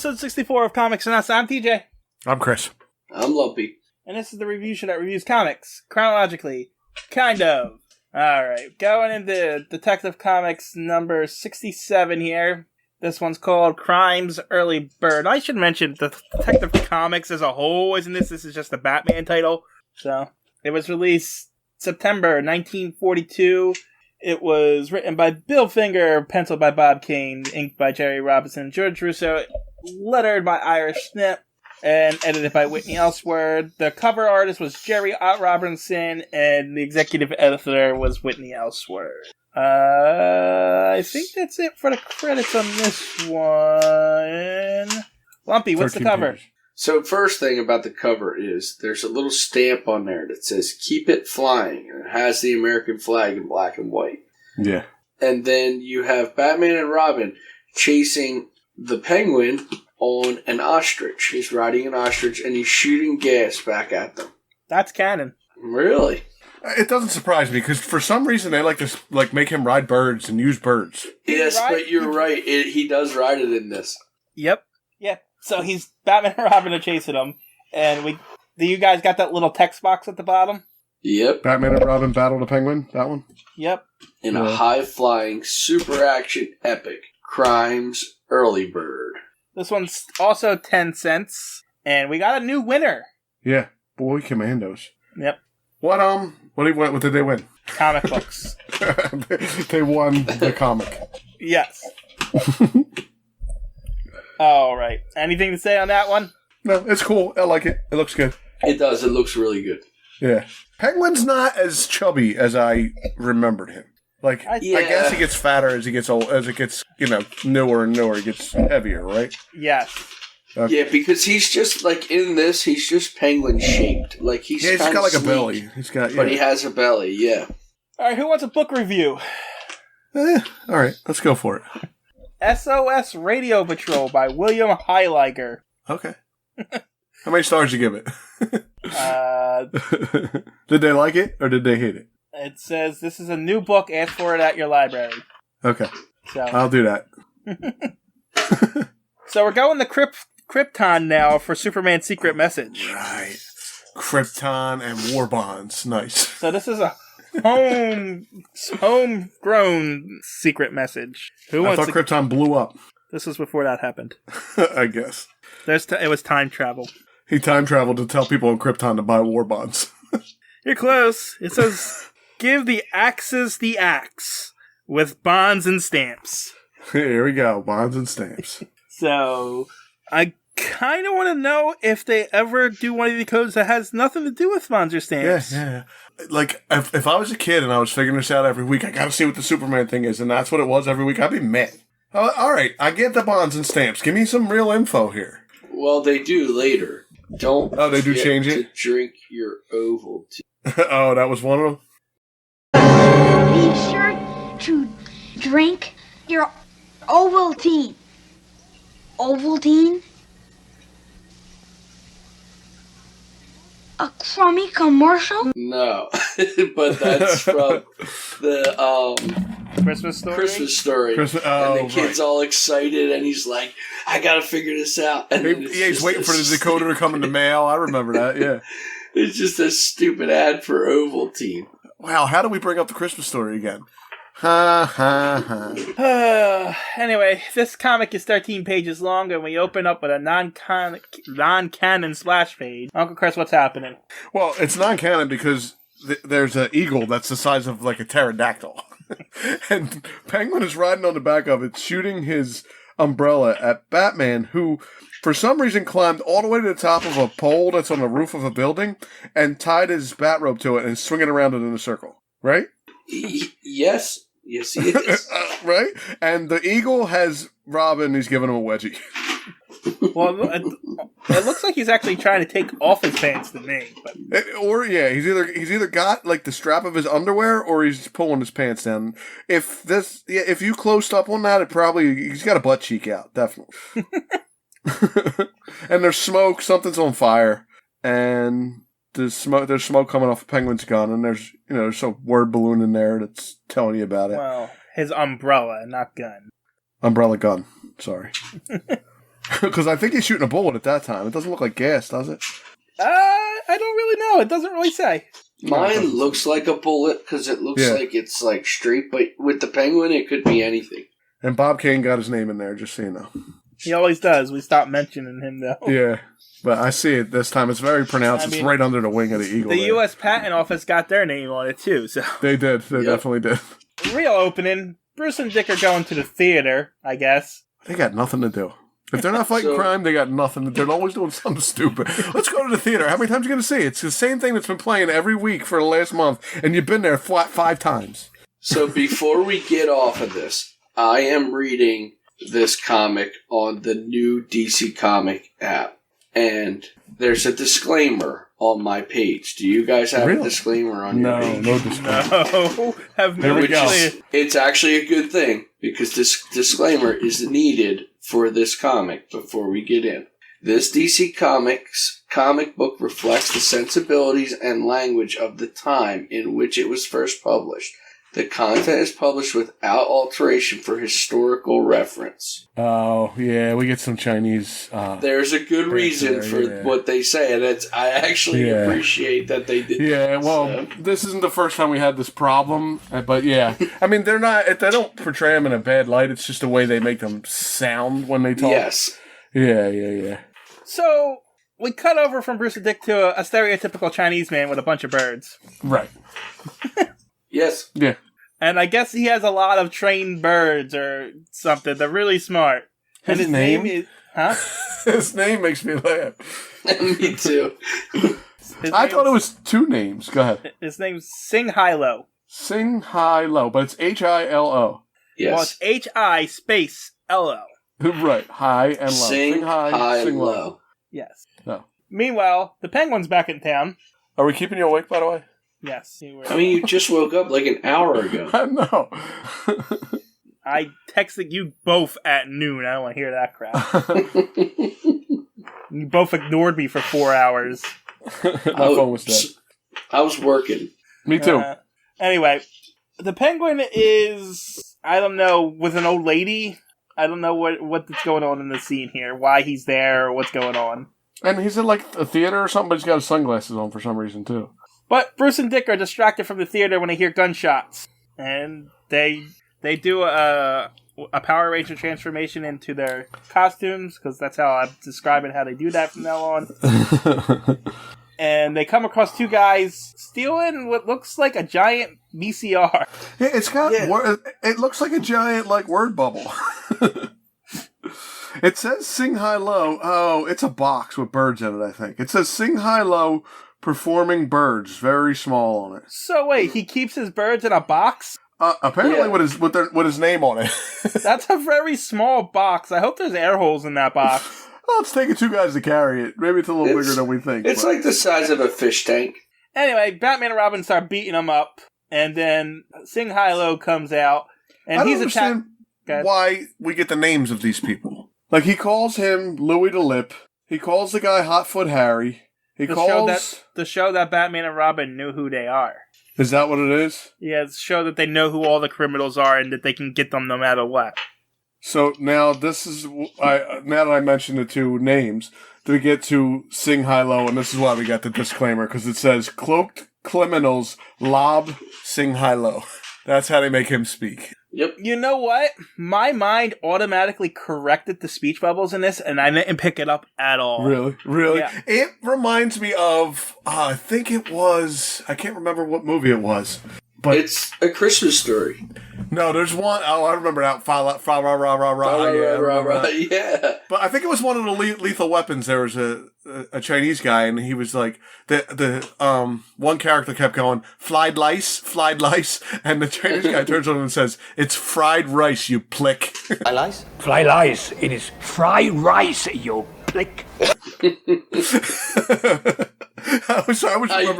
episode 64 of Comics and Us. I'm TJ. I'm Chris. I'm Lumpy. And this is the review show that reviews comics, chronologically. Kind of. Alright, going into Detective Comics number 67 here. This one's called Crime's Early Bird. I should mention the Detective Comics as a whole isn't this. This is just the Batman title. So, it was released September 1942. It was written by Bill Finger, penciled by Bob Kane, inked by Jerry Robinson, George Russo, lettered by Irish Snip, and edited by Whitney Ellsworth. The cover artist was Jerry Robinson, and the executive editor was Whitney Ellsworth. I think that's it for the credits on this one. Lumpy, what's the cover? Pages. So first thing about the cover is there's a little stamp on there that says "Keep It Flying," and it has the American flag in black and white. Yeah. And then you have Batman and Robin chasing the Penguin on an ostrich. He's riding an ostrich and he's shooting gas back at them. That's canon. Really? It doesn't surprise me because for some reason they like to make him ride birds and use birds. Yes, but you're right. He does ride it in this. Yep. Yeah. So he's Batman and Robin are chasing him, and do you guys got that little text box at the bottom? Yep. Batman and Robin battle the Penguin. That one. Yep. In a high-flying, super-action epic, Crime's Early Bird. This one's also 10 cents, and we got a new winner. Yeah, Boy Commandos. Yep. What did they win? Comic books. They won the comic. Yes. All right. Anything to say on that one? No, it's cool. I like it. It looks good. It does. It looks really good. Yeah. Penguin's not as chubby as I remembered him. Like, I guess he gets fatter as he gets old, as it gets, newer and newer. He gets heavier, right? Yes. Okay. Yeah, because he's just, in this, he's just penguin-shaped. He's got like sleek, a belly. But he has a belly, yeah. All right, who wants a book review? All right, let's go for it. SOS Radio Patrol by William Heiliger. Okay. How many stars did you give it? Did they like it, or did they hate it? It says, this is a new book, ask for it at your library. Okay. So I'll do that. So we're going to Krypton now for Superman's secret message. Right. Krypton and war bonds. Nice. So this is a homegrown secret message. I thought Krypton blew up. This was before that happened. I guess. It was time travel. He time traveled to tell people in Krypton to buy war bonds. You're close. It says, give the Axis the axe with bonds and stamps. Here we go. Bonds and stamps. So, I kind of want to know if they ever do one of the codes that has nothing to do with bonds or stamps. Yeah. If I was a kid and I was figuring this out every week, I gotta see what the Superman thing is, and that's what it was every week, I'd be mad. All right, I get the bonds and stamps. Give me some real info here. Well, they do later. Don't they do change it? To drink your Ovaltine. Oh, that was one of them? Be sure to drink your Ovaltine. Ovaltine? A crummy commercial? No, but that's from the Christmas Story? And the kid's all excited, and he's like, I gotta figure this out. And he's waiting for the decoder to come in the mail. I remember that, yeah. It's just a stupid ad for Ovaltine. Wow, how do we bring up the Christmas Story again? Ha, ha, ha. Anyway, this comic is 13 pages long, and we open up with a non-canon splash page. Uncle Chris, what's happening? Well, it's non-canon because there's an eagle that's the size of like a pterodactyl. And Penguin is riding on the back of it, shooting his umbrella at Batman, who, for some reason, climbed all the way to the top of a pole that's on the roof of a building and tied his bat rope to it and swinging around it in a circle. Right? Yes, he is. Right? And the eagle has Robin, he's giving him a wedgie. Well, it looks like he's actually trying to take off his pants to me. But. He's either got like the strap of his underwear or he's pulling his pants down. If you closed up on that, he's got a butt cheek out, definitely. And there's smoke, something's on fire, and there's smoke coming off a Penguin's gun, and there's a word balloon in there that's telling you about it. Well, his umbrella, not gun. Umbrella gun. Sorry. Because I think he's shooting a bullet at that time. It doesn't look like gas, does it? I don't really know. It doesn't really say. Mine looks like a bullet because it looks like it's like straight, but with the penguin, it could be anything. And Bob Kane got his name in there, just so you know. He always does. We stopped mentioning him, though. Yeah, but I see it this time. It's very pronounced. It's right under the wing of the eagle. The U.S. Patent Office got their name on it, too. So They did. They definitely did. Real opening. Bruce and Dick are going to the theater, I guess. They got nothing to do. If they're not fighting crime, they got nothing. They're always doing something stupid. Let's go to the theater. How many times are you going to see it? It's the same thing that's been playing every week for the last month, and you've been there flat 5 times. So before we get off of this, I am reading this comic on the new DC Comic app, and there's a disclaimer on my page. Do you guys have a disclaimer on your page? No disclaimer. No. It's actually a good thing, because this disclaimer is needed for this comic before we get in. This DC Comics comic book reflects the sensibilities and language of the time in which it was first published. The content is published without alteration for historical reference. Oh, yeah, we get some Chinese... There's a good reason for what they say, and I actually appreciate that they did. Yeah, well, this isn't the first time we had this problem, but yeah. I mean, they don't portray them in a bad light, it's just the way they make them sound when they talk. Yes. Yeah. So, we cut over from Bruce and Dick to a stereotypical Chinese man with a bunch of birds. Right. Yes. Yeah. And I guess he has a lot of trained birds or something. They're really smart. And his name is... Huh? His name makes me laugh. Me too. I thought it was 2 names. Go ahead. His name's Sing Hilo. Sing Hi Lo, but it's H-I-L-O. Yes. Well, it's H-I space L-O. Right. High and low. Sing high, sing low. Yes. No. Meanwhile, the penguin's back in town. Are we keeping you awake, by the way? Yes. I mean, you just woke up like an hour ago. I know. I texted you both at noon. I don't want to hear that crap. You both ignored me for 4 hours. My phone was dead. I was working. Me too. Anyway, the penguin is, I don't know, with an old lady. I don't know what's going on in the scene here. Why he's there or what's going on. And he's in like a theater or something, but he's got his sunglasses on for some reason too. But Bruce and Dick are distracted from the theater when they hear gunshots. And they do a Power Ranger transformation into their costumes, because that's how I'm describing how they do that from now on. And they come across 2 guys stealing what looks like a giant VCR. Yeah, it's got. Yeah. It looks like a giant word bubble. It says "Sing High Low." Oh, it's a box with birds in it. I think it says "Sing High Low." Performing birds, very small on it. So wait, he keeps his birds in a box? Apparently, with his name on it. That's a very small box. I hope there's air holes in that box. Well, it's taking 2 guys to carry it. Maybe it's a little bigger than we think. It's like the size of a fish tank. Anyway, Batman and Robin start beating him up, and then Sing Hilo comes out, and I he's don't understand why we get the names of these people. Like, he calls him Louis the Lip. He calls the guy Hotfoot Harry. To show that Batman and Robin knew who they are. Is that what it is? Yeah, to show that they know who all the criminals are and that they can get them no matter what. So now this is now that I mentioned the 2 names, we get to Sing High Low, and this is why we got the disclaimer, because it says cloaked criminals lob Sing High Low. That's how they make him speak. Yep. You know what? My mind automatically corrected the speech bubbles in this, and I didn't pick it up at all. Really? Yeah. It reminds me of, I think it was, I can't remember what movie it was. But it's A Christmas Story. No, there's one, I remember that. Yeah. But I think it was one of the Lethal Weapons. There was a Chinese guy, and he was like, the one character kept going, fried lice, and the Chinese guy turns on him and says, "It's fried rice, you plick." Fly lice? Fly lice. It is fried rice, you plick. I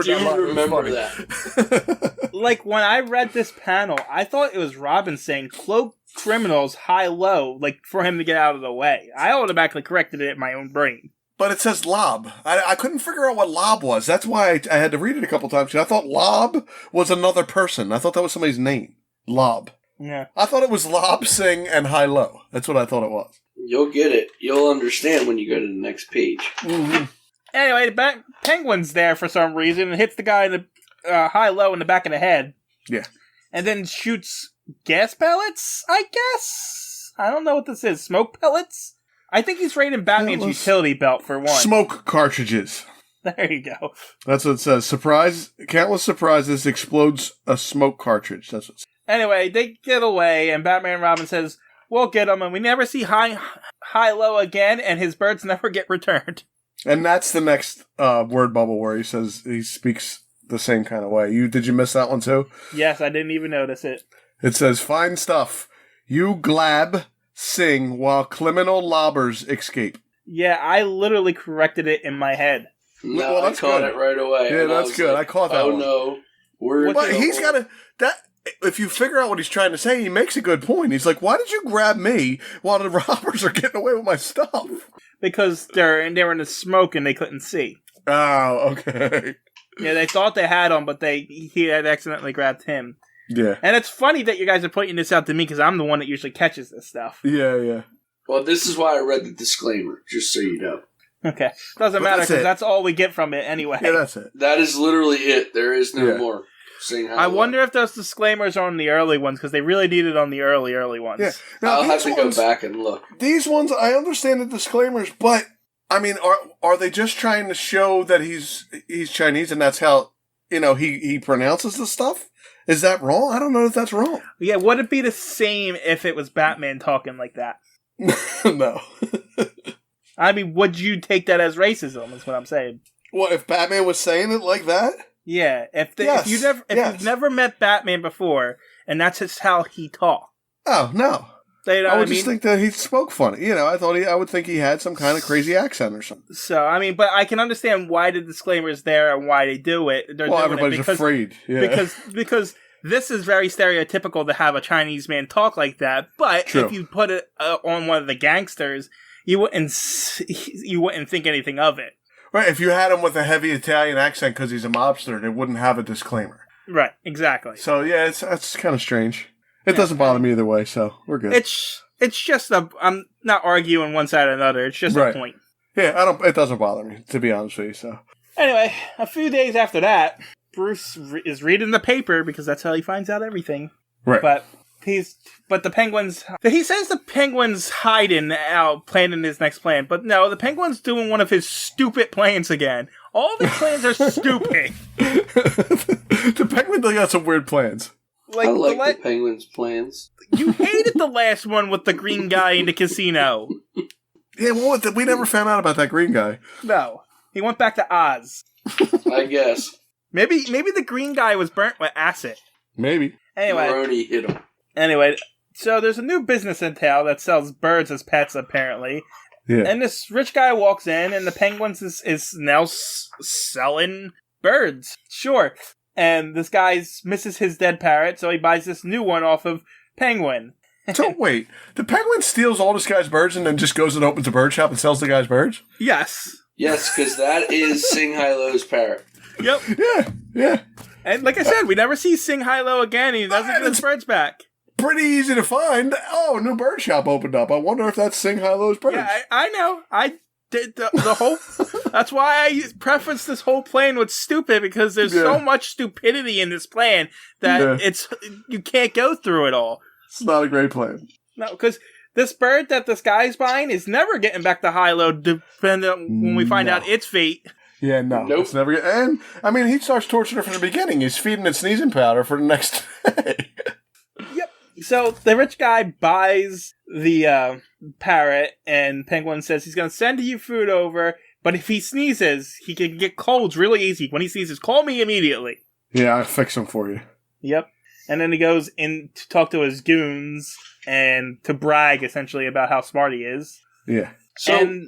do remember that. Like, when I read this panel, I thought it was Robin saying, "Cloak criminals, high low," like, for him to get out of the way. I automatically corrected it in my own brain. But it says lob. I couldn't figure out what lob was. That's why I had to read it a couple times. I thought lob was another person. I thought that was somebody's name. Lob. Yeah. I thought it was Lob, Sing, and High Low. That's what I thought it was. You'll get it. You'll understand when you go to the next page. Mm-hmm. Anyway, Penguin's there for some reason and hits the guy in the high-low in the back of the head. Yeah. And then shoots gas pellets, I guess? I don't know what this is. Smoke pellets? I think he's raiding Batman's utility belt for one. Smoke cartridges. There you go. That's what it says. Surprise! Countless surprises explodes a smoke cartridge. That's what it says. Anyway, they get away, and Batman and Robin says, we'll get him, and we never see High-Low again, and his birds never get returned. And that's the next word bubble where he says he speaks the same kind of way. Did you miss that one too? Yes, I didn't even notice it. It says, fine stuff. You glab sing while criminal lobbers escape. Yeah, I literally corrected it in my head. No, I caught it right away. Yeah, that's good. I caught that one. Oh, no. But he's got to... If you figure out what he's trying to say, he makes a good point. He's like, why did you grab me while the robbers are getting away with my stuff? Because they were in the smoke and they couldn't see. Oh, okay. Yeah, they thought they had him, but he had accidentally grabbed him. Yeah. And it's funny that you guys are pointing this out to me because I'm the one that usually catches this stuff. Yeah. Well, this is why I read the disclaimer, just so you know. Okay. Doesn't matter because that's all we get from it anyway. Yeah, that's it. That is literally it. There is no more. I wonder if those disclaimers are on the early ones because they really need it on the early ones. Yeah. Now, I'll have to go back and look. These ones, I understand the disclaimers, but I mean, are they just trying to show that he's Chinese and that's how he pronounces the stuff? Is that wrong? I don't know if that's wrong. Yeah, would it be the same if it was Batman talking like that? No. I mean, would you take that as racism? Is what I'm saying. What if Batman was saying it like that? Yeah, if you've never met Batman before, and that's just how he talked. Oh no, I would just think that he spoke funny. I would think he had some kind of crazy accent or something. So I mean, but I can understand why the disclaimer is there and why they do it. Everybody's afraid. Yeah. Because this is very stereotypical to have a Chinese man talk like that. But if you put it on one of the gangsters, you wouldn't think anything of it. Right, if you had him with a heavy Italian accent because he's a mobster, they wouldn't have a disclaimer. Right, exactly. So yeah, that's kind of strange. It doesn't bother me either way, so we're good. It's just I'm not arguing one side or another. It's just a point. Yeah, it doesn't bother me, to be honest with you. So anyway, a few days after that, Bruce is reading the paper because that's how he finds out everything. Right, But the Penguin's... He says the Penguin's hiding out, planning his next plan. But no, the Penguin's doing one of his stupid plans again. All of his plans are stupid. The Penguin got some weird plans. I like the Penguin's plans. You hated the last one with the green guy in the casino. Yeah, well, we never found out about that green guy. No. He went back to Oz. I guess. Maybe the green guy was burnt with acid. Maybe. Anyway. Maroni hit him. Anyway, so there's a new business in town that sells birds as pets, apparently. Yeah. And this rich guy walks in, and the Penguins is now selling birds. Sure. And this guy misses his dead parrot, so he buys this new one off of Penguin. So wait, the Penguin steals all this guy's birds and then just goes and opens a bird shop and sells the guy's birds? Yes. Yes, because that is Sing Hai-Lo's parrot. Yep. Yeah. And like I said, we never see Sing Hai-Lo again. He doesn't get his birds back. Pretty easy to find. Oh, a new bird shop opened up. I wonder if that's Sing Hai-Lo's birds. Yeah, I know. I did the whole... That's why I prefaced this whole plan with stupid, because there's so much stupidity in this plan that you can't go through it all. It's not a great plan. No, because this bird that this guy's buying is never getting back to High-Low, depending on when we find out its fate. Yeah, no. Nope. It's never. And, I mean, he starts torturing her from the beginning. He's feeding it sneezing powder for the next day. Yep. So the rich guy buys the parrot, and Penguin says he's going to send you food over, but if he sneezes, he can get colds really easy. When he sneezes, call me immediately. Yeah, I'll fix him for you. Yep. And then he goes in to talk to his goons and to brag, essentially, about how smart he is. Yeah. So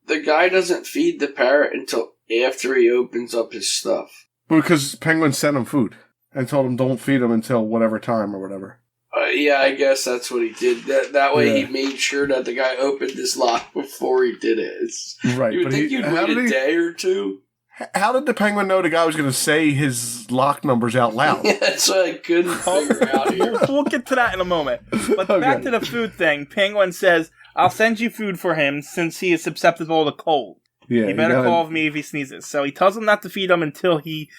the guy doesn't feed the parrot until after he opens up his stuff. Because Penguin sent him food and told him don't feed him until whatever time or whatever. Yeah, I guess that's what he did. That way he made sure that the guy opened his lock before he did it. Right. You would think you'd wait a day or two. How did the Penguin know the guy was going to say his lock numbers out loud? Yeah, that's what I couldn't figure out here. We'll get to that in a moment. But back to the food thing. Penguin says, I'll send you food for him since he is susceptible to cold. Yeah, He better call me if he sneezes. So he tells him not to feed him until he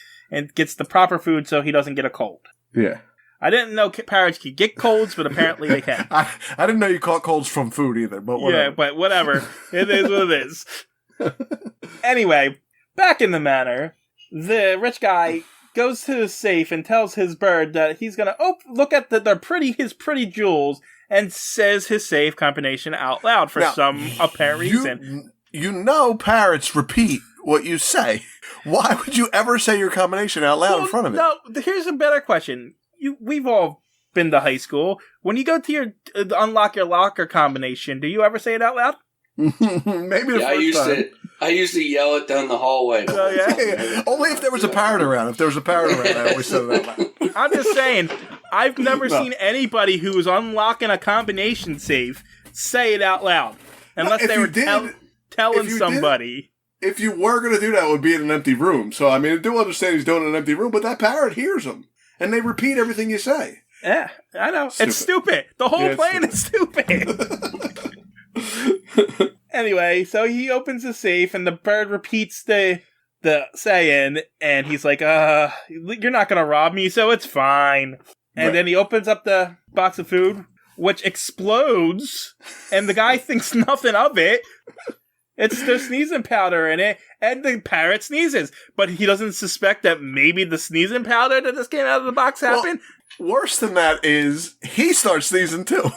gets the proper food so he doesn't get a cold. Yeah. I didn't know parrots could get colds, but apparently they can. I didn't know you caught colds from food either, but whatever. Yeah, but whatever. It is what it is. Anyway, back in the manor, the rich guy goes to the safe and tells his bird that he's going to look at his pretty jewels and says his safe combination out loud for some apparent reason. You know parrots repeat what you say. Why would you ever say your combination out loud in front of it? No, here's a better question. We've all been to high school. When you go to unlock your locker combination, do you ever say it out loud? Maybe the first time. I used to yell it down the hallway. Oh, yeah. Only if there was a parrot around. If there was a parrot around, I always said it out loud. I'm just saying, I've never seen anybody who was unlocking a combination safe say it out loud. Unless they were telling somebody. If you were going to do that, it would be in an empty room. So, I mean, I do understand he's doing it in an empty room, but that parrot hears him. And they repeat everything you say. Yeah, I know. It's stupid. The whole plan is stupid. Anyway, so he opens the safe, and the bird repeats the saying, and he's like, you're not going to rob me, so it's fine. And then he opens up the box of food, which explodes, and the guy thinks nothing of it. It's the sneezing powder in it, and the parrot sneezes. But he doesn't suspect that maybe the sneezing powder that just came out of the box happened. Well, worse than that is, he starts sneezing too.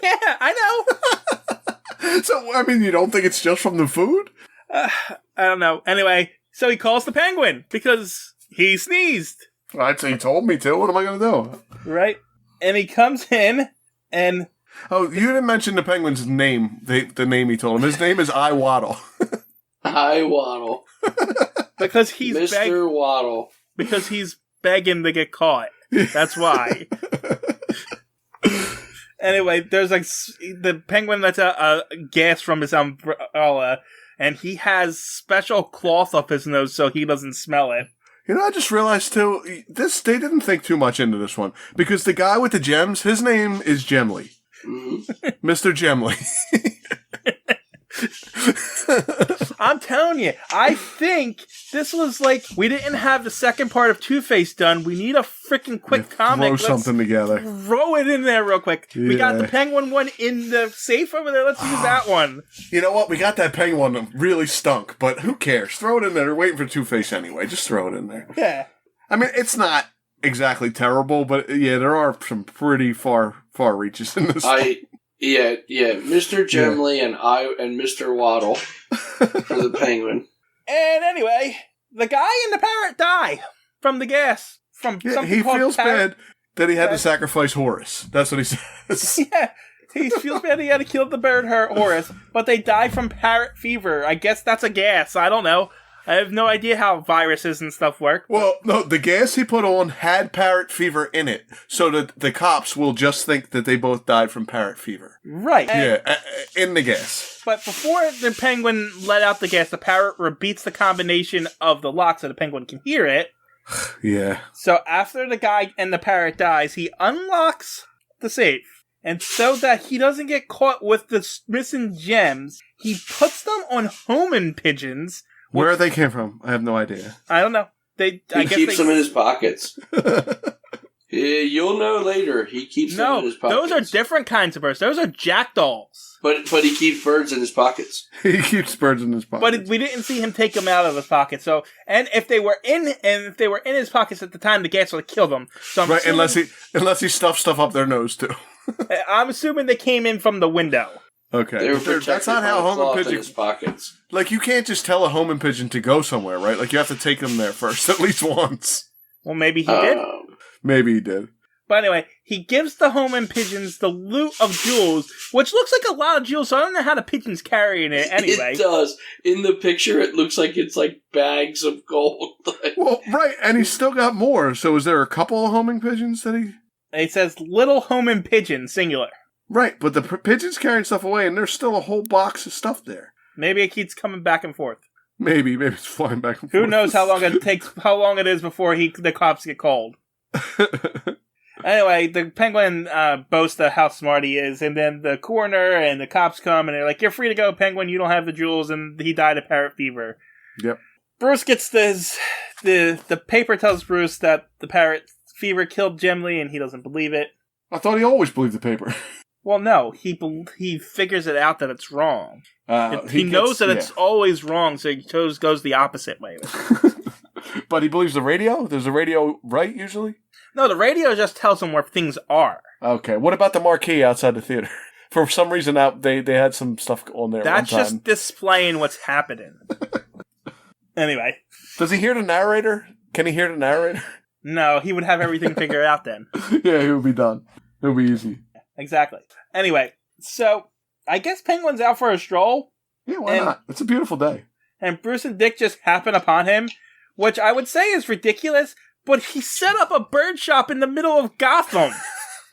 Yeah, I know. So, I mean, you don't think it's just from the food? I don't know. Anyway, so he calls the penguin, because he sneezed. Right, so he told me to. What am I going to do? Right. And he comes in, and... Oh, you didn't mention the penguin's name, the name he told him. His name is I Waddle. I Waddle. Because he's Mr. Waddle. Because he's begging to get caught. That's why. Anyway, there's the penguin lets out a gas from his umbrella, and he has special cloth up his nose so he doesn't smell it. You know, I just realized too, they didn't think too much into this one. Because the guy with the gems, his name is Gemly. Mr. Gemly. I'm telling you, I think this was we didn't have the second part of Two-Face done. We need a freaking quick comic. Throw something together. Throw it in there real quick. Yeah. We got the penguin one in the safe over there. Let's use that one. You know what? We got that penguin that really stunk, but who cares? Throw it in there. They're waiting for Two-Face anyway. Just throw it in there. Yeah. I mean, it's not exactly terrible, but yeah, there are some pretty far reaches in this. Yeah, Mr. Gemly and Mr. Waddle for the penguin. And anyway, the guy and the parrot die from the gas. He feels bad that he had to sacrifice Horace. That's what he says. Yeah, he feels bad he had to kill the bird Horace, but they die from parrot fever. I guess that's a gas. I don't know. I have no idea how viruses and stuff work. Well, no, the gas he put on had parrot fever in it, so that the cops will just think that they both died from parrot fever. Right. Yeah, in the gas. But before the penguin let out the gas, the parrot repeats the combination of the lock so the penguin can hear it. Yeah. So after the guy and the parrot dies, he unlocks the safe. And so that he doesn't get caught with the missing gems, he puts them on homing pigeons. Where they came from, I have no idea. I don't know. He keeps them in his pockets. You'll know later. He keeps them in his pockets. Those are different kinds of birds. Those are jackdaws. But he keeps birds in his pockets. He keeps birds in his pockets. But we didn't see him take them out of his pocket. So, and if they were in his pockets at the time, the gas would have killed them. So right, unless he stuffed stuff up their nose too. I'm assuming they came in from the window. Okay, that's not how homing pigeons. Pockets. Like, you can't just tell a homing pigeon to go somewhere, right? Like, you have to take them there first, at least once. Well, maybe he did. Maybe he did. But anyway, he gives the homing pigeons the loot of jewels, which looks like a lot of jewels, so I don't know how the pigeon's carrying it anyway. It does. In the picture, it looks like it's like bags of gold. Well, right, and he's still got more, so is there a couple of homing pigeons that he... It says little homing pigeon, singular. Right, but the pigeon's carrying stuff away, and there's still a whole box of stuff there. Maybe it keeps coming back and forth. Maybe it's flying back and forth. Who knows how long it is before the cops get called. Anyway, the Penguin boasts of how smart he is, and then the coroner and the cops come, and they're like, "You're free to go, Penguin. You don't have the jewels," and he died of parrot fever. Yep. Bruce gets the paper tells Bruce that the parrot fever killed Jim Lee, and he doesn't believe it. I thought he always believed the paper. Well, no, he figures it out that it's wrong. He knows that it's always wrong, so he goes the opposite way. But he believes the radio? There's a radio right, usually? No, the radio just tells him where things are. Okay, what about the marquee outside the theater? For some reason, they had some stuff on there. That's just displaying what's happening. Anyway. Does he hear the narrator? Can he hear the narrator? No, he would have everything figured out then. Yeah, he would be done. It would be easy. Exactly. Anyway, so I guess Penguin's out for a stroll. Yeah, why not? It's a beautiful day. And Bruce and Dick just happen upon him, which I would say is ridiculous, but he set up a bird shop in the middle of Gotham.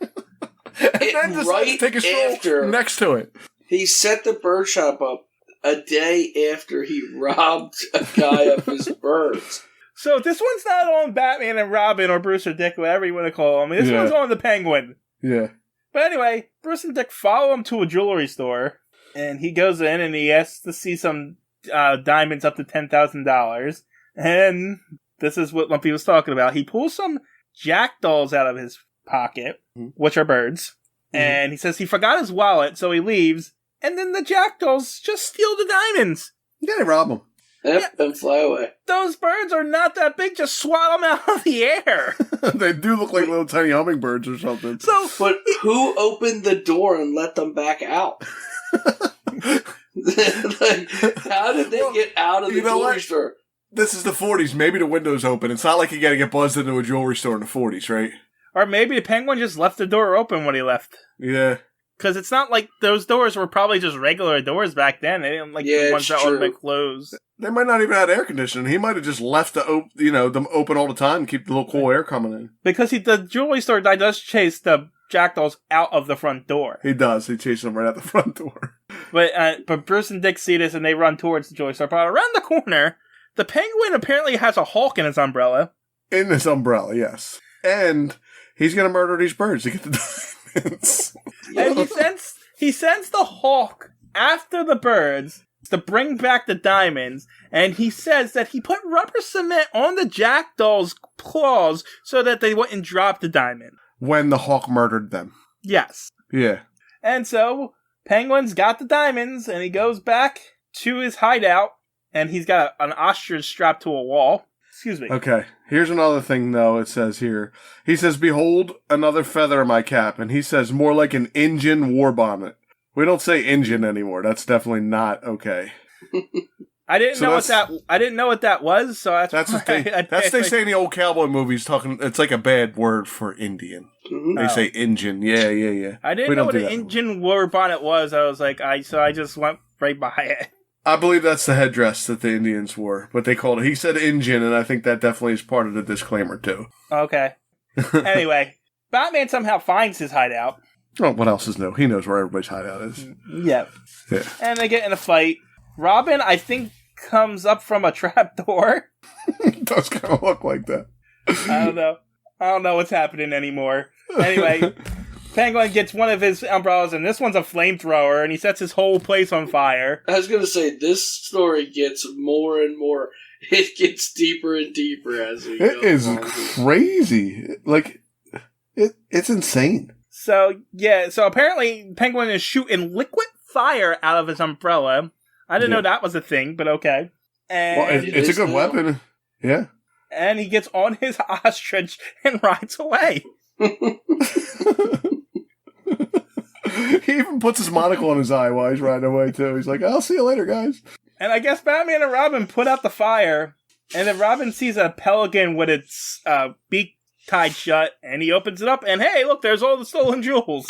And then decided to take a stroll next to it. He set the bird shop up a day after he robbed a guy of his birds. So this one's not on Batman and Robin or Bruce or Dick, whatever you want to call him. This one's on the Penguin. Yeah. But anyway, Bruce and Dick follow him to a jewelry store, and he goes in and he asks to see some diamonds up to $10,000. And this is what Lumpy was talking about. He pulls some jackdaws out of his pocket, which are birds, and he says he forgot his wallet, so he leaves, and then the jackdaws just steal the diamonds. Yeah, they rob them. Yep, and fly away. Those birds are not that big, just swat them out of the air. They do look like little tiny hummingbirds or something. But who opened the door and let them back out? Like, how did they get out of the jewelry store? This is the 40s. Maybe the window's open. It's not like you gotta get buzzed into a jewelry store in the 40s, right? Or maybe the Penguin just left the door open when he left. Yeah. Because it's not like those doors were probably just regular doors back then. They didn't like the ones that were closed. They might not even have air conditioning. He might have just left them open all the time and keep the little cool air coming in. Because the jewelry store guy does chase the jackdaws out of the front door. He does. He chases them right out the front door. But Bruce and Dick see this and they run towards the jewelry store. But around the corner, the Penguin apparently has a hawk in his umbrella. In his umbrella, yes. And he's going to murder these birds to get the diamonds. And he sends the hawk after the birds to bring back the diamonds, and he says that he put rubber cement on the jackdaw's claws so that they wouldn't drop the diamond. When the hawk murdered them. Yes. Yeah. And so, Penguin's got the diamonds, and he goes back to his hideout, and he's got an ostrich strapped to a wall. Excuse me. Okay. Here's another thing, though, it says here. He says, "Behold, another feather in my cap." And he says, "More like an Injun war bonnet." We don't say Injun anymore. That's definitely not okay. I didn't know what that was, so that's what they say in the old cowboy movies. It's like a bad word for Indian. They say Injun. Yeah. I didn't know what an Injun war bonnet was. I was like, I just went right by it. I believe that's the headdress that the Indians wore, but they called it. He said Injun, and I think that definitely is part of the disclaimer too. Okay. Anyway, Batman somehow finds his hideout. Oh, what else is new? He knows where everybody's hideout is. Yep. Yeah. And they get in a fight. Robin, I think, comes up from a trap door. It does kind of look like that. I don't know what's happening anymore. Anyway, Penguin gets one of his umbrellas, and this one's a flamethrower, and he sets his whole place on fire. I was going to say, this story gets more and more. It gets deeper and deeper as we go. It is crazy. Like, it's insane. So apparently Penguin is shooting liquid fire out of his umbrella. I didn't know that was a thing, but okay. And it's a good weapon. Yeah. And he gets on his ostrich and rides away. He even puts his monocle on his eye while he's riding away, too. He's like, "I'll see you later, guys." And I guess Batman and Robin put out the fire, and then Robin sees a pelican with its beak tied shut, and he opens it up, and hey, look, there's all the stolen jewels.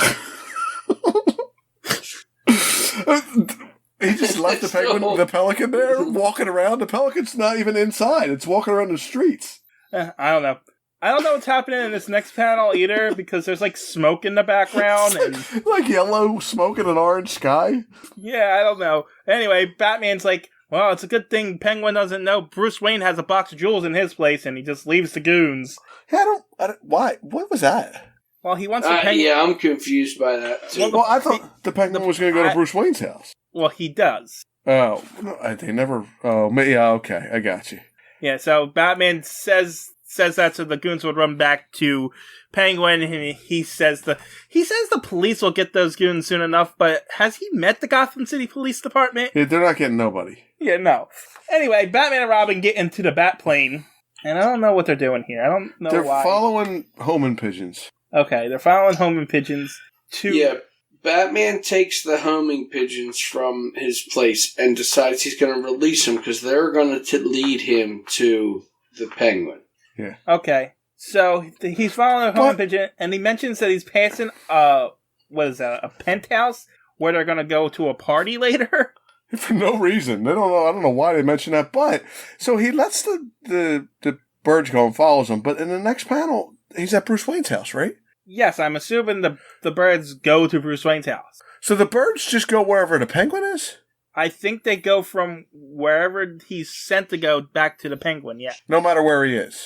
He just left the pelican there, walking around. The pelican's not even inside. It's walking around the streets. I don't know. I don't know what's happening in this next panel either, because there's like smoke in the background. and like yellow smoke in an orange sky. Yeah, I don't know. Anyway, Batman's like, well, it's a good thing Penguin doesn't know Bruce Wayne has a box of jewels in his place, and he just leaves the goons. I don't why? What was that? Well, he wants the Penguin. Yeah, I'm confused by that too. Well, I thought the Penguin was going to go to Bruce Wayne's house. Well, he does. Oh, no, they never. Oh, yeah, okay, I got you. Yeah, so Batman says that so the goons would run back to Penguin, and he says the police will get those goons soon enough. But has he met the Gotham City Police Department? Yeah, they're not getting nobody. Yeah, no. Anyway, Batman and Robin get into the Batplane, and I don't know what they're doing here. I don't know They're why. following homing pigeons. Okay, they're following homing pigeons to... Yeah, Batman takes the homing pigeons from his place and decides he's going to release them because they're going to lead him to the Penguin. Yeah. Okay, so he's following a homing pigeon, and he mentions that he's passing, what is that, a penthouse where they're going to go to a party later? For no reason. They don't know. I don't know why they mentioned that, but so he lets the birds go and follows them. But in the next panel, he's at Bruce Wayne's house, right? Yes, I'm assuming the birds go to Bruce Wayne's house. So the birds just go wherever the Penguin is? I think they go from wherever he's sent to go back to the Penguin, yeah. No matter where he is.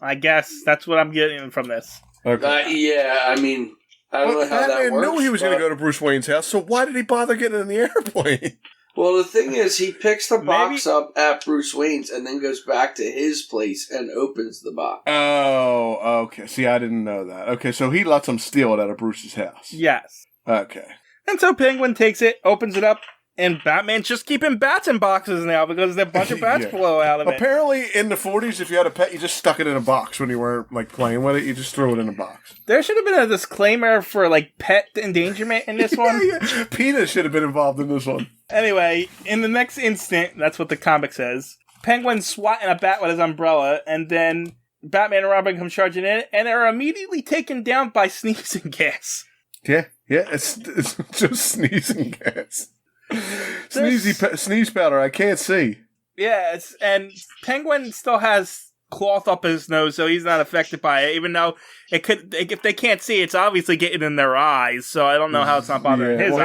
I guess that's what I'm getting from this. Okay. Yeah, I mean, I don't know how that Batman works. knew he was going to go to Bruce Wayne's house, so why did he bother getting in the airplane? Well, the thing is, he picks the box up at Bruce Wayne's and then goes back to his place and opens the box. Oh, okay. See, I didn't know that. Okay, so he lets him steal it out of Bruce's house. Yes. Okay. And so Penguin takes it, opens it up, and Batman's just keeping bats in boxes now because a bunch of bats Yeah. blow out of it. Apparently, in the 40s, if you had a pet, you just stuck it in a box when you weren't, like, playing with it. You just threw it in a box. There should have been a disclaimer for, like, pet endangerment in this one. Yeah. PETA should have been involved in this one. Anyway, in the next instant, that's what the comic says, Penguin's swatting a bat with his umbrella, and then Batman and Robin come charging in, and are immediately taken down by sneezing gas. Yeah, it's just sneezing gas. Sneeze powder, I can't see. Yeah, and Penguin still has cloth up his nose, so he's not affected by it, even though it could, if they can't see, it's obviously getting in their eyes, so I don't know how it's not bothering his eyes. He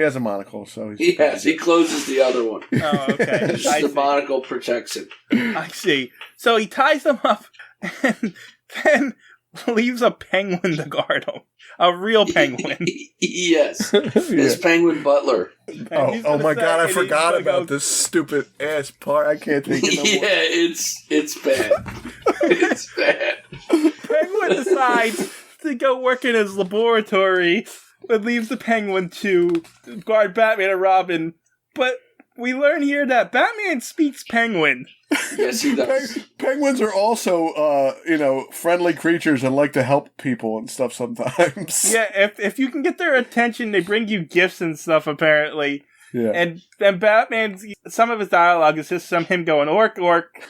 has a monocle, so he's... Yes, he closes the other one. Oh, okay. The monocle protects him. I see. So he ties them up, and then leaves a penguin to guard him. A real penguin. Yes. His penguin butler. Oh my god, I forgot about this stupid ass part. I can't think of it. Yeah, it's bad. It's bad. Penguin decides to go work in his laboratory and leaves the penguin to guard Batman and Robin. But we learn here that Batman speaks penguin. Yes, he does. Penguins are also, friendly creatures and like to help people and stuff sometimes. Yeah, if you can get their attention, they bring you gifts and stuff, apparently. Yeah. And then Batman's, some of his dialogue is just him going, orc, orc.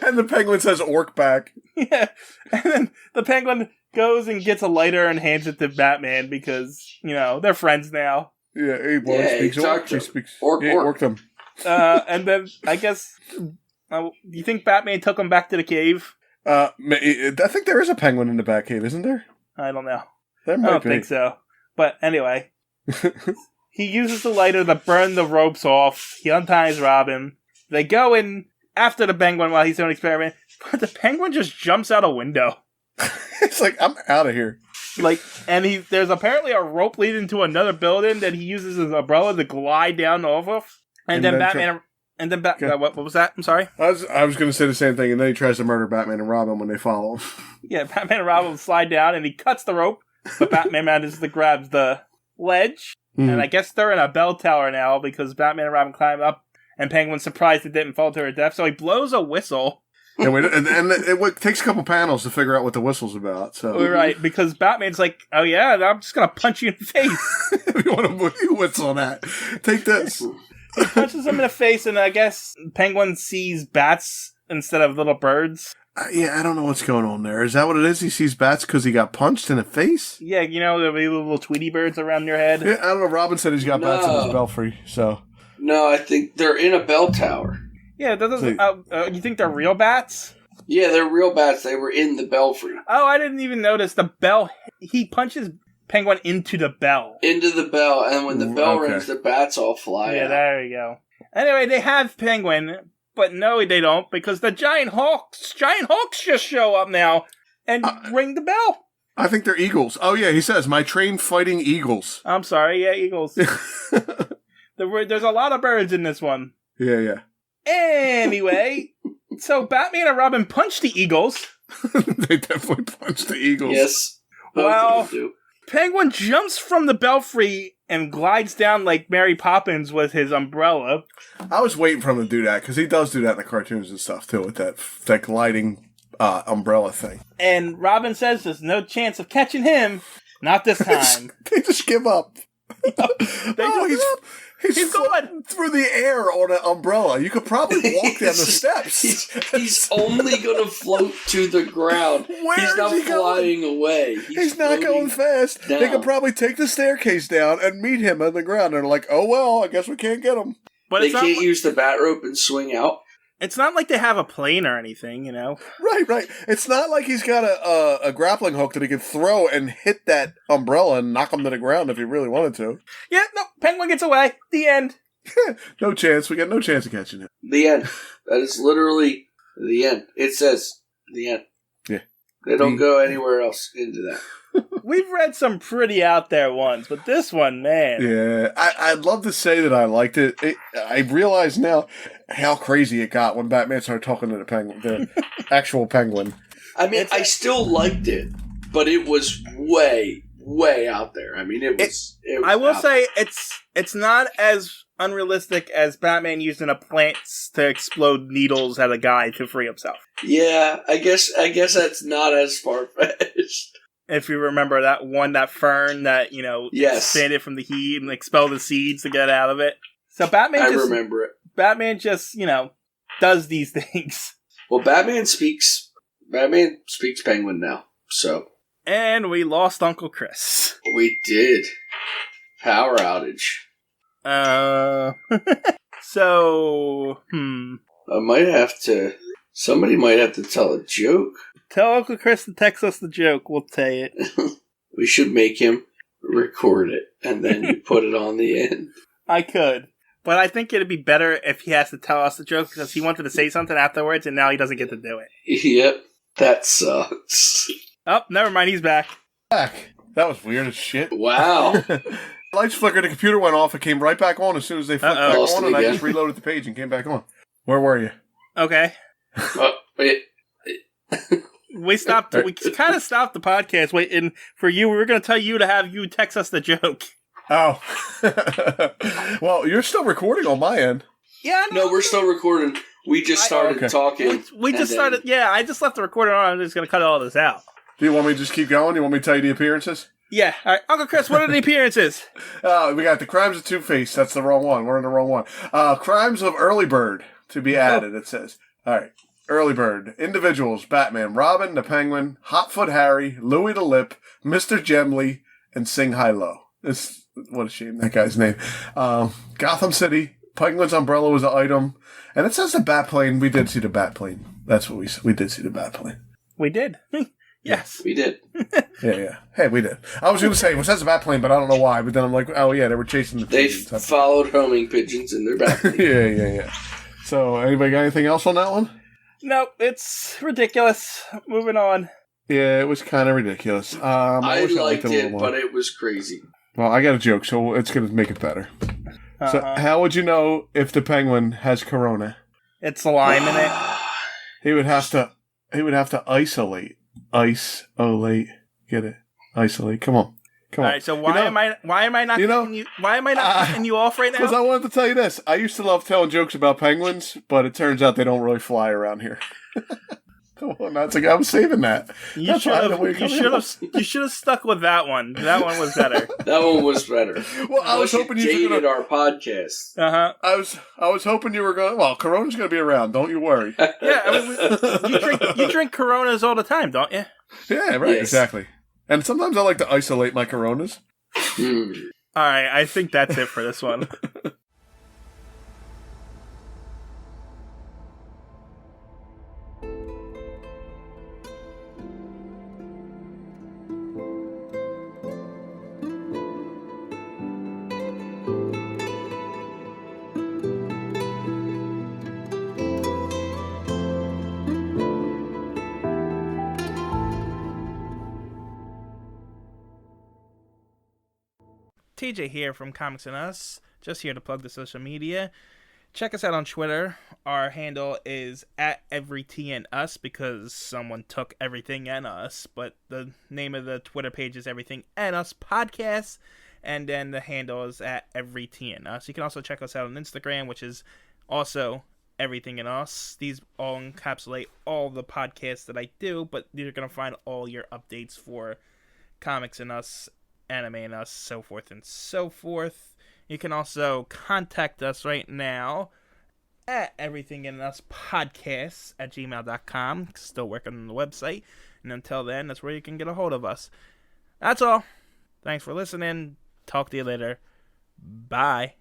And the penguin says orc back. Yeah. And then the penguin goes and gets a lighter and hands it to Batman because, they're friends now. Yeah, he speaks orc. Orc them. And then, I guess, do you think Batman took him back to the cave? I think there is a penguin in the Batcave, isn't there? I don't know. There might I don't think so. But anyway. He uses the lighter to burn the ropes off. He unties Robin. They go in after the penguin while he's doing an experiment. But the penguin just jumps out a window. It's like, I'm out of here. And there's apparently a rope leading to another building that he uses his umbrella to glide down off of. And then Batman... what was that? I'm sorry? I was going to say the same thing, and then he tries to murder Batman and Robin when they follow him. Yeah, Batman and Robin slide down, and he cuts the rope, but Batman manages to grab the ledge, and I guess they're in a bell tower now, because Batman and Robin climb up, and Penguin's surprised it didn't fall to her death, so he blows a whistle. And it takes a couple panels to figure out what the whistle's about. So Right, because Batman's like, oh yeah, I'm just going to punch you in the face. If you want to whistle that, take this. He punches him in the face, and I guess Penguin sees bats instead of little birds. I don't know what's going on there. Is that what it is? He sees bats because he got punched in the face? Yeah, there'll be little Tweety birds around your head. Yeah, I don't know. Robin said he's got bats in his belfry, so... No, I think they're in a bell tower. Yeah, that doesn't... you think they're real bats? Yeah, they're real bats. They were in the belfry. Oh, I didn't even notice the bell. He punches Penguin into the bell. Into the bell, and when the bell rings, the bats all fly out. There you go. Anyway, they have Penguin, but no, they don't, because the giant hawks just show up now and ring the bell. I think they're eagles. Oh, yeah, he says, my train fighting eagles. I'm sorry, yeah, eagles. There's a lot of birds in this one. Yeah. Anyway, so Batman and Robin punch the eagles. They definitely punch the eagles. Yes. Well, Both of them do. Penguin jumps from the belfry and glides down like Mary Poppins with his umbrella. I was waiting for him to do that, because he does do that in the cartoons and stuff, too, with that gliding umbrella thing. And Robin says there's no chance of catching him. Not this time. They just give up. He's going through the air on an umbrella. You could probably walk down the steps. He's only going to float to the ground. He's not flying away. He's not going fast. Down. They could probably take the staircase down and meet him on the ground. And they're like, oh, well, I guess we can't get him. But they can't use the bat rope and swing out. It's not like they have a plane or anything, you know? Right. It's not like he's got a grappling hook that he can throw and hit that umbrella and knock him to the ground if he really wanted to. Yeah, no, Penguin gets away. The end. No chance. We got no chance of catching him. The end. That is literally the end. It says the end. Yeah. They don't go anywhere else into that. We've read some pretty out there ones, but this one, man. Yeah, I'd love to say that I liked it. I realize now how crazy it got when Batman started talking to the penguin, the actual penguin. I mean, I still liked it, but it was way, way out there. I mean, it was I will say it's not as unrealistic as Batman using a plant to explode needles at a guy to free himself. Yeah, I guess that's not as far-fetched. If you remember that fern that, Yes. expanded from the heat and expelled the seeds to get out of it. So remember it. Batman just, does these things. Well, Batman speaks Penguin now, so. And we lost Uncle Chris. We did. Power outage. So, somebody might have to tell a joke. Tell Uncle Chris to text us the joke. We'll say it. We should make him record it, and then you put it on the end. I could. But I think it'd be better if he has to tell us the joke, because he wanted to say something afterwards, and now he doesn't get to do it. Yep. That sucks. Oh, never mind. He's back. That was weird as shit. Wow. Lights flickered, the computer went off, it came right back on as soon as they flipped back Lost on, it and I again. just reloaded the page and came back on. Where were you? Okay. Wait. We kind of stopped the podcast waiting for you. We were going to tell you to have you text us the joke. Oh. Well, you're still recording on my end. Yeah, No, we're still recording. We just started talking. We just started. Yeah, I just left the recording on. I'm just going to cut all this out. Do you want me to just keep going? Do you want me to tell you the appearances? Yeah. All right. Uncle Chris, what are the appearances? We got the Crimes of Two-Face. That's the wrong one. We're in the wrong one. Crimes of Early Bird to be added, it says. All right. Early Bird. Individuals. Batman, Robin, the Penguin, Hotfoot Harry, Louis the Lip, Mr. Gemley, and Sing High Low. What a shame, that guy's name. Gotham City. Penguin's umbrella was an item. And it says the Batplane. We did see the Batplane. That's what we did see the Batplane. We did. Yes. We did. Yeah. Hey, we did. I was going to say, it says the Batplane, but I don't know why. But then I'm like, oh yeah, they were chasing the They pigeons. followed homing pigeons in their back. Yeah. So, anybody got anything else on that one? Nope, it's ridiculous. Moving on. Yeah, it was kind of ridiculous. I wish liked a little it, more. but it was crazy. Well, I got a joke, so it's going to make it better. So, how would you know if the penguin has corona? It's lime in it. He would have to isolate. Isolate. Get it? Isolate. Come on. All right, so why am I not cutting you off right now? Because I wanted to tell you this. I used to love telling jokes about penguins, but it turns out they don't really fly around here. Come on, I was saving that. You should have stuck with that one. That one was better. That one was better. Well, I was hoping you dated our podcast. I was hoping you were going. Well, Corona's going to be around. Don't you worry. Yeah, I mean, you drink Coronas all the time, don't you? Yeah, right. Yes. Exactly. And sometimes I like to isolate my Coronas. All right, I think that's it for this one. TJ here from Comics and Us, just here to plug the social media. Check us out on Twitter. Our handle is at EveryTNUs because someone took Everything and Us, but the name of the Twitter page is Everything and Us Podcast, and then the handle is at EveryTNUs. You can also check us out on Instagram, which is also Everything and Us. These all encapsulate all the podcasts that I do, but you're going to find all your updates for Comics and Us, Anime and Us, so forth and so forth. You can also contact us right now at everythinginUspodcasts@gmail.com. Still working on the website. And until then, that's where you can get a hold of us. That's all. Thanks for listening. Talk to you later. Bye.